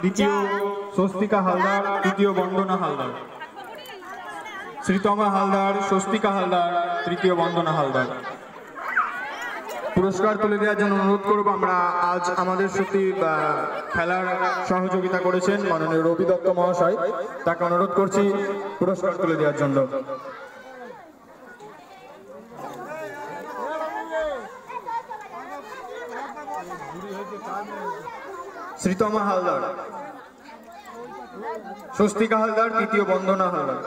দ্বিতীয় স্বস্তিকা হালদার, তৃতীয় বন্দনা হালদার। শ্রীতমা হালদার, স্বস্তিকা হালদার, তৃতীয় বন্দনা হালদার। পুরস্কার তুলে দেওয়ার জন্য অনুরোধ করবো আমরা। আজ আমাদের সত্যি খেলার সহযোগিতা করেছেন মাননীয় রবি দত্ত মহাশয়, তাকে অনুরোধ করছি পুরস্কার তুলে দেওয়ার জন্য। শ্রীতমা হালদার, স্বস্তিকা হালদার, তৃতীয় বন্দনা হালদার।